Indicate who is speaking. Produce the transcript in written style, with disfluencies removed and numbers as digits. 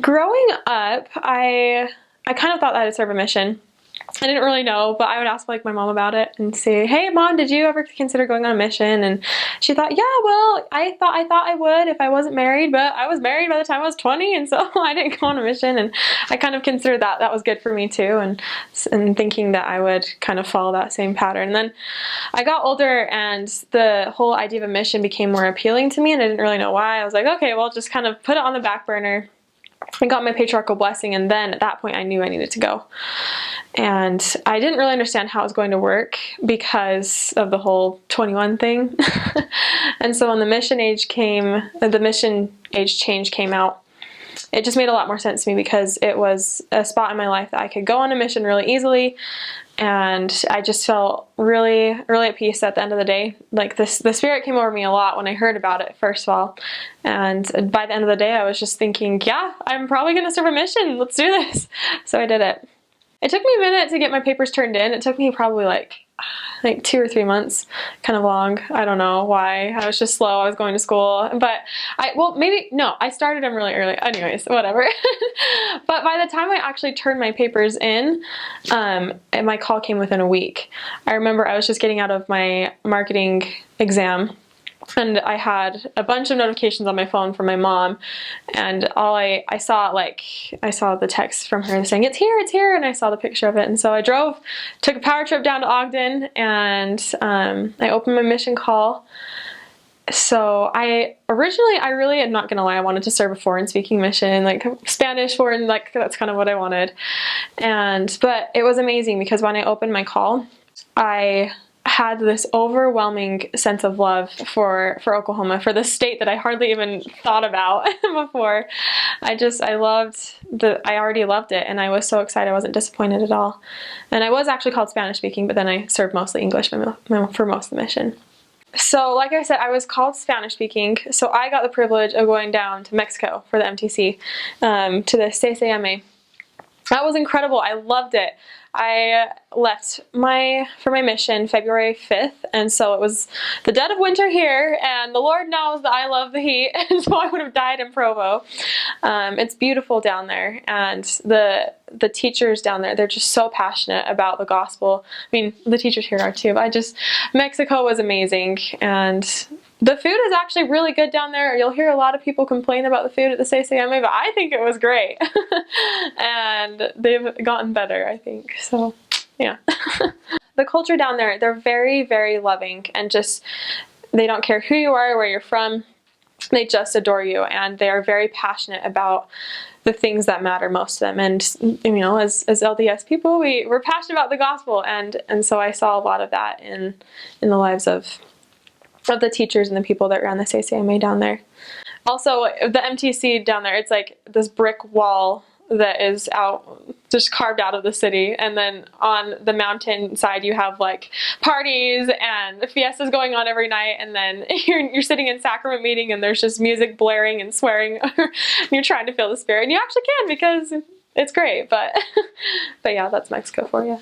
Speaker 1: Growing up, I kind of thought that I'd serve a mission. I didn't really know, but I would ask like my mom about it and say, "Hey mom, did you ever consider going on a mission?" And she thought, "Yeah, well, I thought I would if I wasn't married, but I was married by the time I was 20, and so I didn't go on a mission." And I kind of considered that was good for me too, and thinking that I would kind of follow that same pattern. And then I got older, and the whole idea of a mission became more appealing to me, and I didn't really know why. I was like, okay, well, just kind of put it on the back burner. I got my patriarchal blessing, and then at that point I knew I needed to go. And I didn't really understand how it was going to work because of the whole 21 thing. And so when the mission age change came out, it just made a lot more sense to me because it was a spot in my life that I could go on a mission really easily. And I just felt really, really at peace at the end of the day. Like the Spirit came over me a lot when I heard about it, first of all. And by the end of the day, I was just thinking, yeah, I'm probably going to serve a mission. Let's do this. So I did it. It took me a minute to get my papers turned in. It took me probably like 2 or 3 months, kind of long. I don't know why. I was just slow. I was going to school, but I started them really early. Anyways, whatever. But by the time I actually turned my papers in, and my call came within a week. I remember I was just getting out of my marketing exam, and I had a bunch of notifications on my phone from my mom, and I saw the text from her saying, it's here, and I saw the picture of it. And so I took a power trip down to Ogden, and I opened my mission call. So I really am not gonna lie, I wanted to serve a foreign speaking mission, like Spanish foreign, like that's kind of what I wanted. But it was amazing because when I opened my call, I had this overwhelming sense of love for Oklahoma, for the state that I hardly even thought about before. I already loved it, and I was so excited. I wasn't disappointed at all. And I was actually called Spanish speaking, but then I served mostly English for most of the mission. So like I said, I was called Spanish speaking, so I got the privilege of going down to Mexico for the MTC, to the CCMA. That was incredible. I loved it. I left for my mission February 5th, and so it was the dead of winter here, and the Lord knows that I love the heat, and so I would have died in Provo. It's beautiful down there, and the teachers down there, they're just so passionate about the gospel. I mean, the teachers here are too, but Mexico was amazing, and the food is actually really good down there. You'll hear a lot of people complain about the food at the CCMA, but I think it was great. And they've gotten better, I think. So, yeah. The culture down there, they're very, very loving, and they don't care who you are or where you're from. They just adore you, and they are very passionate about the things that matter most to them. And as LDS people, we're passionate about the gospel, and so I saw a lot of that in the lives of the teachers and the people that ran the CCMA down there. Also, the MTC down there, it's like this brick wall that is just carved out of the city, and then on the mountain side you have like parties and fiestas going on every night, and then you're sitting in sacrament meeting and there's just music blaring and swearing. And you're trying to feel the Spirit, and you actually can because it's great. But yeah, that's Mexico for you.